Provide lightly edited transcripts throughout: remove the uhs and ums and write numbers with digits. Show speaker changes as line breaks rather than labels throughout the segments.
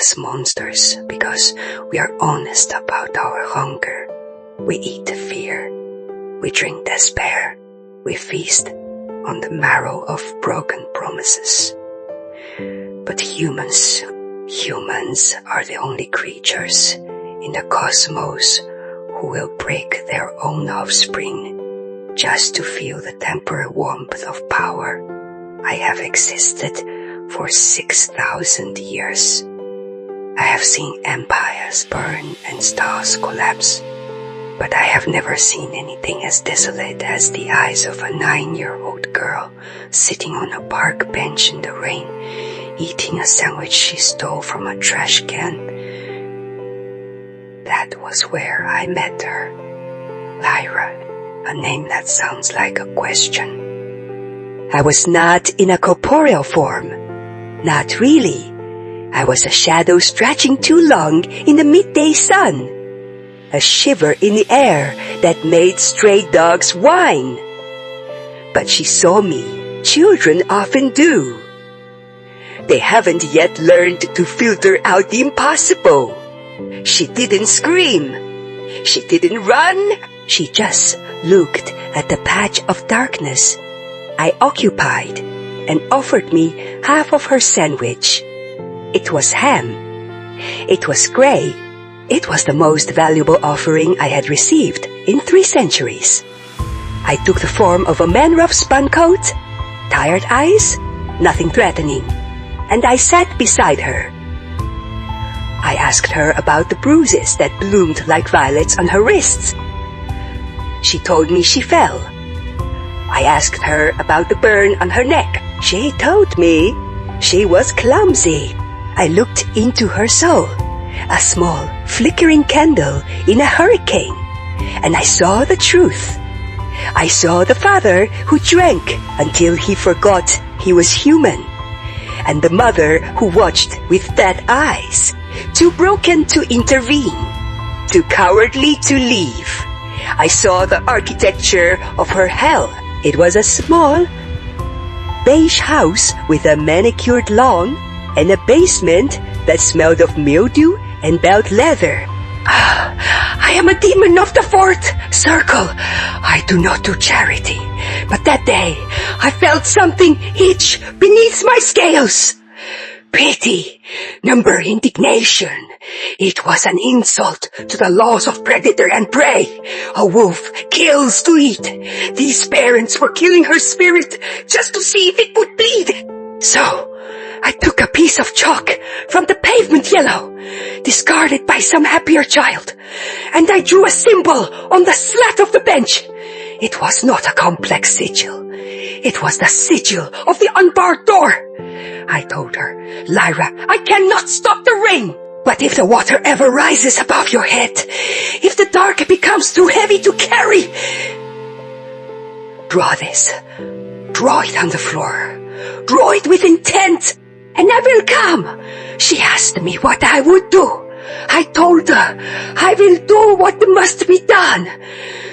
us monsters because we are honest about our hunger. We eat fear. We drink despair. We feast on the marrow of broken promises. But humans are the only creatures in the cosmos who will break their own offspring just to feel the temporary warmth of power. I have existed for 6,000 years. I have seen empires burn and stars collapse, but I have never seen anything as desolate as the eyes of a 9-year-old girl sitting on a park bench in the rain, eating a sandwich she stole from a trash can. That was where I met her. Lyra, a name that sounds like a question. I was not in a corporeal form. Not really. I was a shadow stretching too long in the midday sun. A shiver in the air that made stray dogs whine. But she saw me. Children often do. They haven't yet learned to filter out the impossible. She didn't scream. She didn't run. She just looked at the patch of darkness I occupied and offered me half of her sandwich. It was ham. It was gray. It was the most valuable offering I had received in 3 centuries. I took the form of a man-rough spun coat, tired eyes, nothing threatening, and I sat beside her. I asked her about the bruises that bloomed like violets on her wrists. She told me she fell. I asked her about the burn on her neck. She told me she was clumsy. I looked into her soul, a small, flickering candle in a hurricane, and I saw the truth. I saw the father who drank until he forgot he was human, and the mother who watched with dead eyes, too broken to intervene, too cowardly to leave. I saw the architecture of her hell. It was a small, beige house with a manicured lawn and a basement that smelled of mildew and belt leather. I am a demon of the 4th circle. I do not do charity. But that day, I felt something itch beneath my scales. Pity, number indignation. It was an insult to the laws of predator and prey. A wolf kills to eat. These parents were killing her spirit just to see if it would bleed. So, I took a piece of chalk from the pavement yellow, discarded by some happier child, and I drew a symbol on the slat of the bench. It was not a complex sigil. It was the sigil of the unbarred door. I told her, Lyra, I cannot stop the rain. But if the water ever rises above your head, if the dark becomes too heavy to carry, draw this. Draw it on the floor. Draw it with intent, and I will come. She asked me what I would do. I told her, I will do what must be done.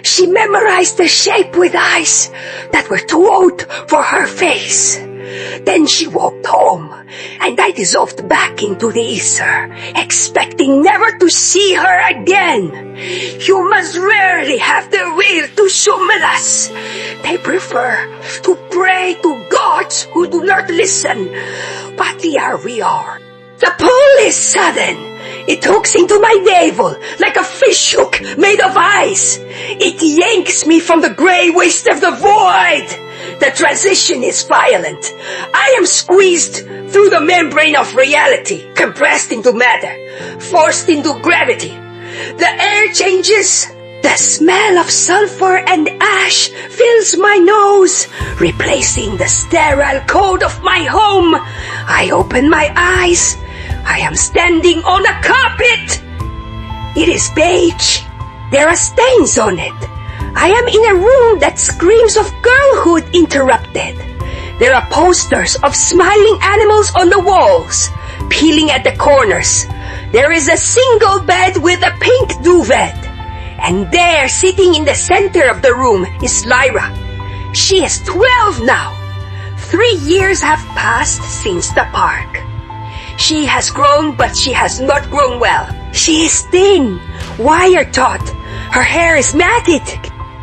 She memorized the shape with eyes that were too old for her face. Then she walked home, and I dissolved back into the ether, expecting never to see her again. Humans rarely have the will to summon us. They prefer to pray to gods who do not listen. But here we are. The pull is sudden. It hooks into my navel like a fish hook made of ice. It yanks me from the grey waste of the void. The transition is violent. I am squeezed through the membrane of reality, compressed into matter, forced into gravity. The air changes. The smell of sulfur and ash fills my nose, replacing the sterile cold of my home. I open my eyes. I am standing on a carpet. It is beige. There are stains on it. I am in a room that screams of girlhood interrupted. There are posters of smiling animals on the walls, peeling at the corners. There is a single bed with a pink duvet. And there, sitting in the center of the room, is Lyra. She is 12 now. 3 years have passed since the park. She has grown, but she has not grown well. She is thin, wire-taut. Her hair is matted.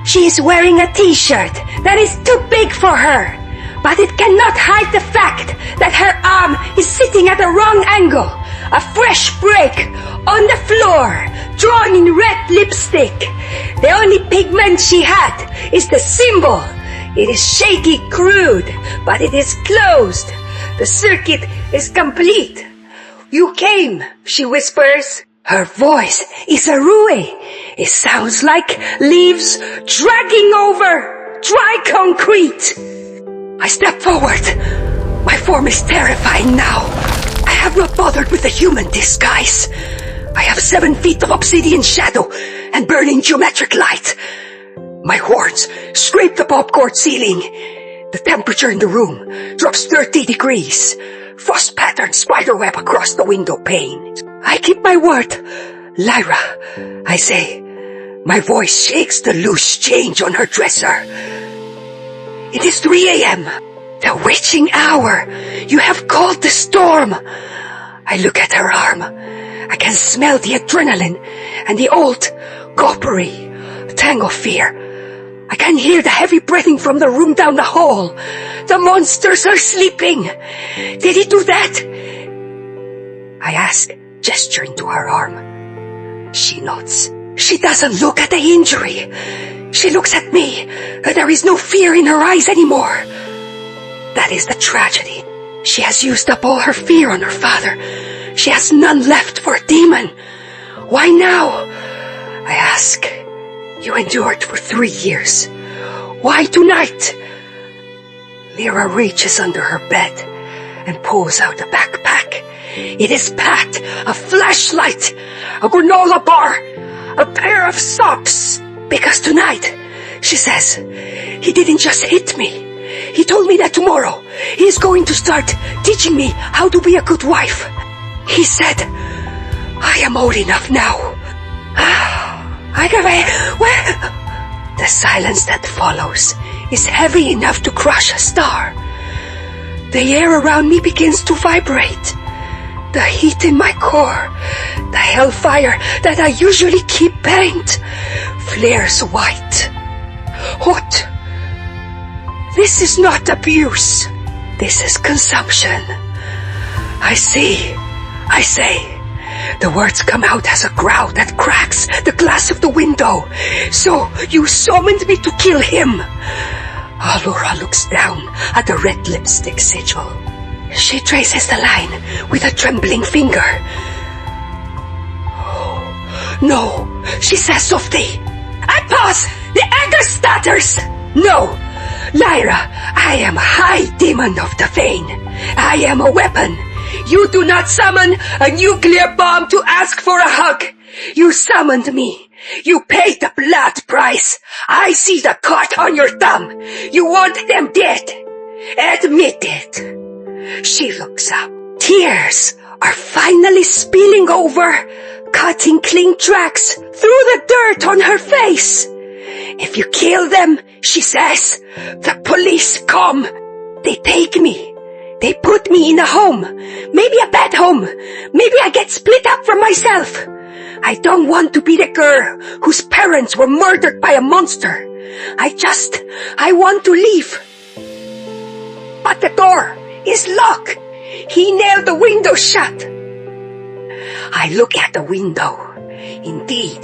She is wearing a t-shirt that is too big for her. But it cannot hide the fact that her arm is sitting at a wrong angle. A fresh break on the floor, drawn in red lipstick. The only pigment she had is the symbol. It is shaky, crude, but it is closed. The circuit is complete. You came, she whispers. Her voice is a roue. It sounds like leaves dragging over dry concrete. I step forward. My form is terrifying now. I have not bothered with the human disguise. I have 7 feet of obsidian shadow and burning geometric light. My horns scrape the popcorn ceiling. The temperature in the room drops 30 degrees. Frost pattern spiderweb across the window pane. I keep my word. Lyra, I say. My voice shakes the loose change on her dresser. It is 3 a.m. The witching hour. You have called the storm. I look at her arm. I can smell the adrenaline and the old, coppery tang of fear. I can hear the heavy breathing from the room down the hall. The monsters are sleeping. Did he do that? I ask, gesturing to her arm. She nods. She doesn't look at the injury. She looks at me. There is no fear in her eyes anymore. That is the tragedy. She has used up all her fear on her father. She has none left for a demon. Why now? I ask. You endured for 3 years. Why tonight? Lyra reaches under her bed and pulls out a backpack. It is packed. A flashlight, a granola bar, a pair of socks. Because tonight, she says, he didn't just hit me. He told me that tomorrow he is going to start teaching me how to be a good wife. He said, I am old enough now. The silence that follows is heavy enough to crush a star. The air around me begins to vibrate. The heat in my core, the hellfire that I usually keep bent, flares white. What? This is not abuse. This is consumption. I see. I say. The words come out as a growl that cracks the glass of the window. So you summoned me to kill him. Allura looks down at the red lipstick sigil. She traces the line with a trembling finger. Oh, no, she says softly. I pause. The anger stutters. No, Lyra, I am a high demon of the vein. I am a weapon. You do not summon a nuclear bomb to ask for a hug. You summoned me. You paid the blood price. I see the cut on your thumb. You want them dead. Admit it. She looks up. Tears are finally spilling over, cutting clean tracks through the dirt on her face. If you kill them, she says, the police come. They take me. They put me in a home, maybe a bad home. Maybe I get split up from myself. I don't want to be the girl whose parents were murdered by a monster. I want to leave. But the door is locked. He nailed the window shut. I look at the window. Indeed,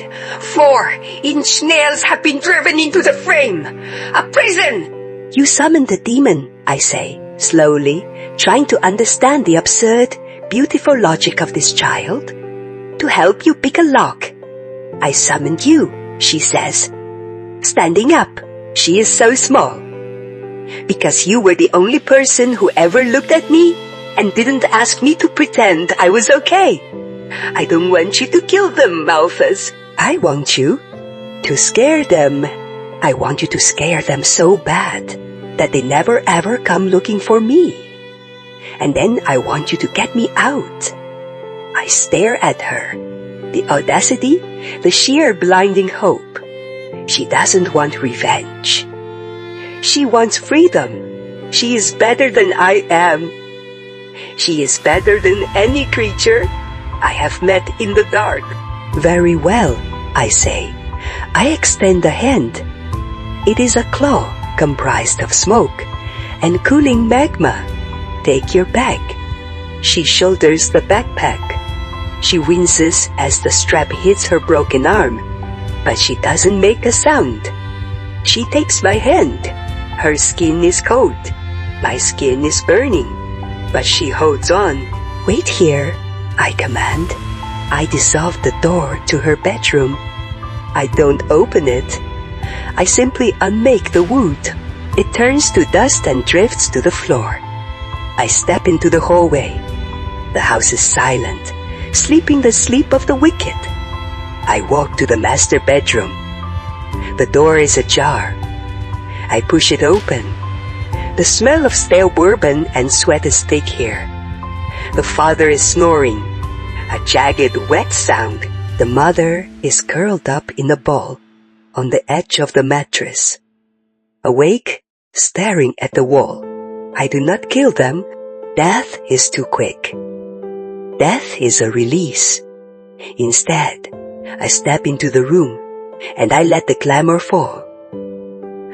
4-inch nails have been driven into the frame. A prison. You summoned the demon, I say, slowly, trying to understand the absurd, beautiful logic of this child. To help you pick a lock. I summoned you, she says. Standing up, she is so small. Because you were the only person who ever looked at me and didn't ask me to pretend I was okay. I don't want you to kill them, Malphas. I want you to scare them. I want you to scare them so bad that they never ever come looking for me. And then I want you to get me out. I stare at her. The audacity, the sheer blinding hope. She doesn't want revenge. She wants freedom. She is better than I am. She is better than any creature I have met in the dark. Very well, I say. I extend a hand. It is a claw comprised of smoke and cooling magma. Take your bag. She shoulders the backpack. She winces as the strap hits her broken arm, but she doesn't make a sound. She takes my hand. Her skin is cold. My skin is burning, but she holds on. Wait here, I command. I dissolve the door to her bedroom. I don't open it. I simply unmake the wood. It turns to dust and drifts to the floor. I step into the hallway. The house is silent, sleeping the sleep of the wicked. I walk to the master bedroom. The door is ajar. I push it open. The smell of stale bourbon and sweat is thick here. The father is snoring. A jagged, wet sound. The mother is curled up in a ball on the edge of the mattress. Awake, staring at the wall. I do not kill them. Death is too quick. Death is a release. Instead, I step into the room and I let the glamour fall.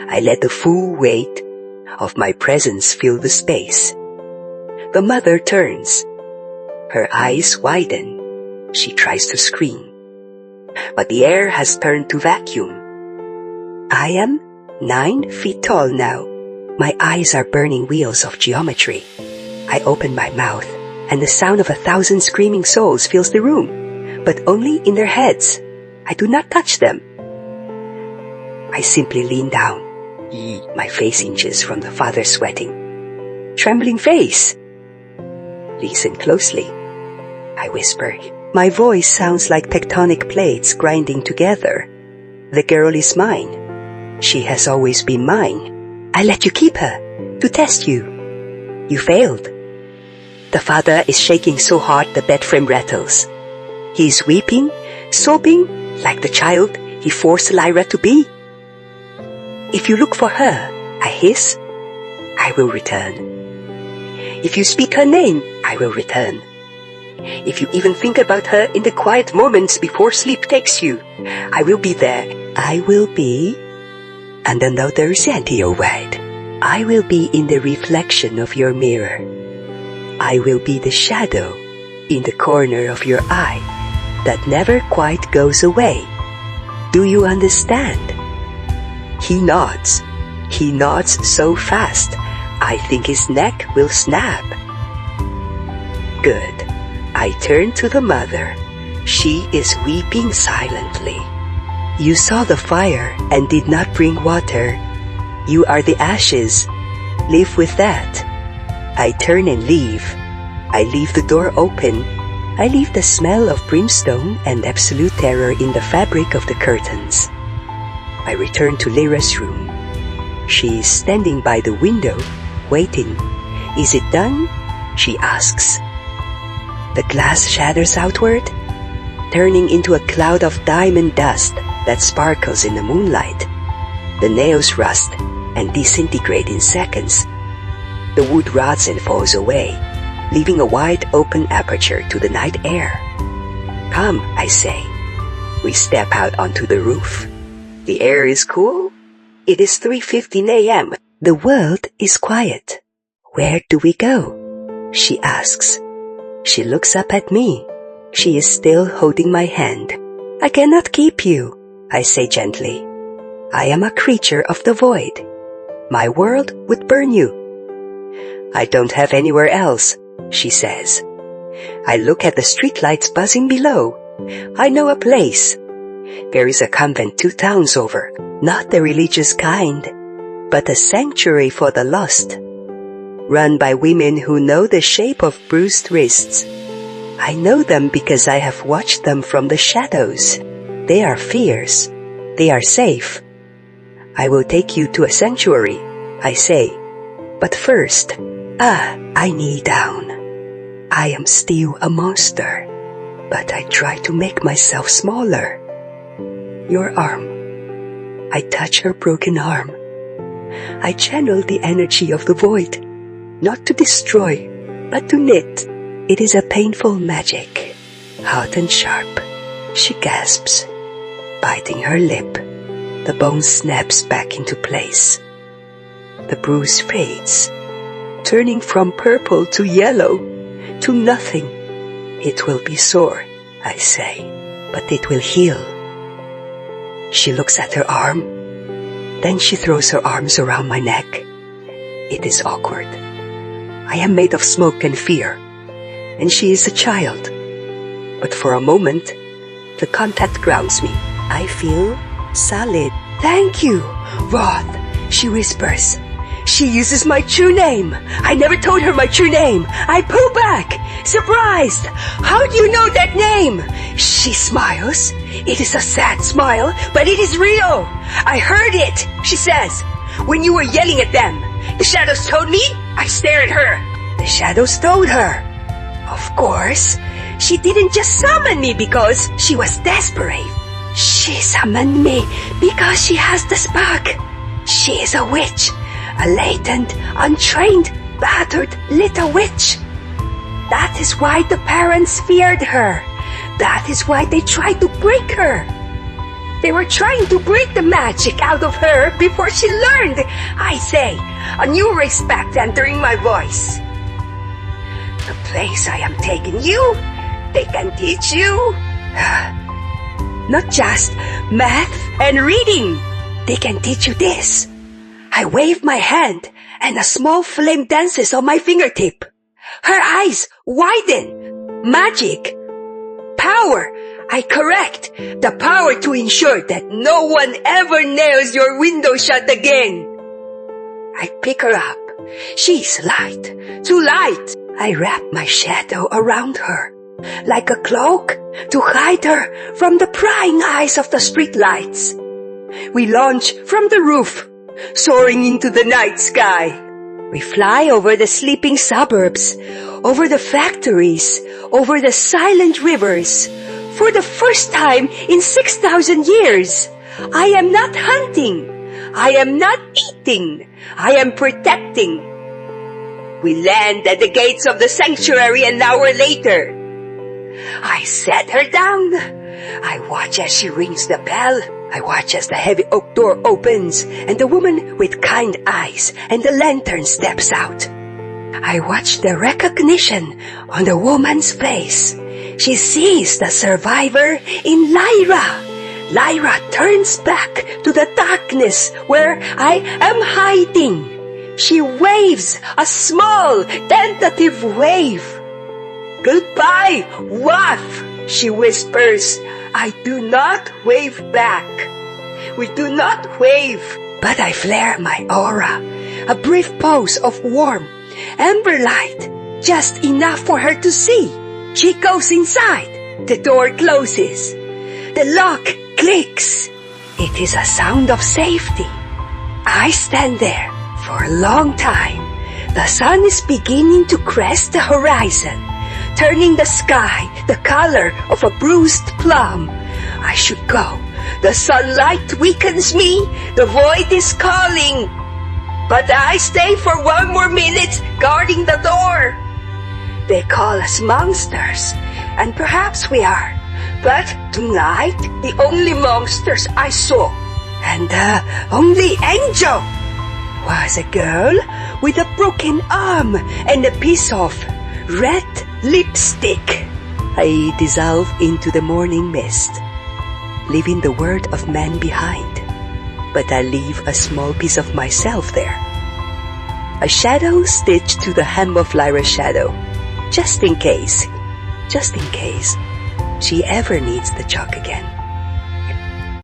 I let the full weight of my presence fill the space. The mother turns. Her eyes widen. She tries to scream. But the air has turned to vacuum. I am 9 feet tall now. My eyes are burning wheels of geometry. I open my mouth, and the sound of 1,000 screaming souls fills the room, but only in their heads. I do not touch them. I simply lean down. My face inches from the father's sweating, trembling face. Listen closely, I whisper. My voice sounds like tectonic plates grinding together. The girl is mine. She has always been mine. I let you keep her, to test you. You failed. The father is shaking so hard the bed frame rattles. He is weeping, sobbing, like the child he forced Lyra to be. If you look for her, I hiss, I will return. If you speak her name, I will return. If you even think about her in the quiet moments before sleep takes you, I will be there. I will be and another Zantio word. I will be in the reflection of your mirror. I will be the shadow in the corner of your eye that never quite goes away. Do you understand? He nods. He nods so fast, I think his neck will snap. Good. I turn to the mother. She is weeping silently. You saw the fire and did not bring water. You are the ashes. Live with that. I turn and leave. I leave the door open. I leave the smell of brimstone and absolute terror in the fabric of the curtains. I return to Lyra's room. She is standing by the window, waiting. Is it done? She asks. The glass shatters outward, turning into a cloud of diamond dust that sparkles in the moonlight. The nails rust and disintegrate in seconds. The wood rots and falls away, leaving a wide open aperture to the night air. Come, I say. We step out onto the roof. The air is cool. It is 3:15 a.m. The world is quiet. Where do we go? She asks. She looks up at me. She is still holding my hand. I cannot keep you, I say gently. I am a creature of the void. My world would burn you. I don't have anywhere else, she says. I look at the streetlights buzzing below. I know a place. There is a convent 2 towns over, not the religious kind, but a sanctuary for the lost, run by women who know the shape of bruised wrists. I know them because I have watched them from the shadows. They are fierce. They are safe. I will take you to a sanctuary, I say. But first, I kneel down. I am still a monster, but I try to make myself smaller. Your arm. I touch her broken arm. I channel the energy of the void, not to destroy, But to knit, it is a painful magic. Hot and sharp, she gasps. Biting her lip, the bone snaps back into place. The bruise fades, turning from purple to yellow, to nothing. It will be sore, I say, but it will heal. She looks at her arm, then she throws her arms around my neck. It is awkward. I am made of smoke and fear, and she is a child. But for a moment, the contact grounds me. I feel solid. Thank you, Roth, she whispers. She uses my true name. I never told her my true name. I pull back, surprised. How do you know that name? She smiles. It is a sad smile, but it is real. I heard it, she says, when you were yelling at them. The shadows told me. I stare at her. The shadows told her. Of course, she didn't just summon me because she was desperate. She summoned me because she has the spark. She is a witch, a latent, untrained, battered little witch. That is why the parents feared her. That is why they tried to break her. They were trying to break the magic out of her before she learned, I say, a new respect entering my voice. The place I am taking you, they can teach you not just math and reading. They can teach you this. I wave my hand and a small flame dances on my fingertip. Her eyes widen. Magic. Power. I correct. The power to ensure that no one ever nails your window shut again. I pick her up. She's light. Too light. I wrap my shadow around her, like a cloak, to hide her from the prying eyes of the street lights. We launch from the roof, soaring into the night sky. We fly over the sleeping suburbs, over the factories, over the silent rivers. For the first time in 6,000 years, I am not hunting. I am not eating. I am protecting. We land at the gates of the sanctuary an hour later. I set her down. I watch as she rings the bell. I watch as the heavy oak door opens and the woman with kind eyes and the lantern steps out. I watch the recognition on the woman's face. She sees the survivor in Lyra. Lyra turns back to the darkness where I am hiding. She waves a small, tentative wave. Goodbye, Roth, she whispers. I do not wave back. We do not wave, but I flare my aura, a brief pose of warm, amber light, just enough for her to see. She goes inside. The door closes. The lock clicks. It is a sound of safety. I stand there for a long time. The sun is beginning to crest the horizon, turning the sky the color of a bruised plum. I should go. The sunlight weakens me. The void is calling. But I stay for one more minute guarding the door. They call us monsters, and perhaps we are. But tonight, the only monsters I saw, and the only angel, was a girl with a broken arm and a piece of red lipstick. I dissolve into the morning mist, leaving the world of man behind. But I leave a small piece of myself there. A shadow stitched to the hem of Lyra's shadow, just in case she ever needs the chalk again.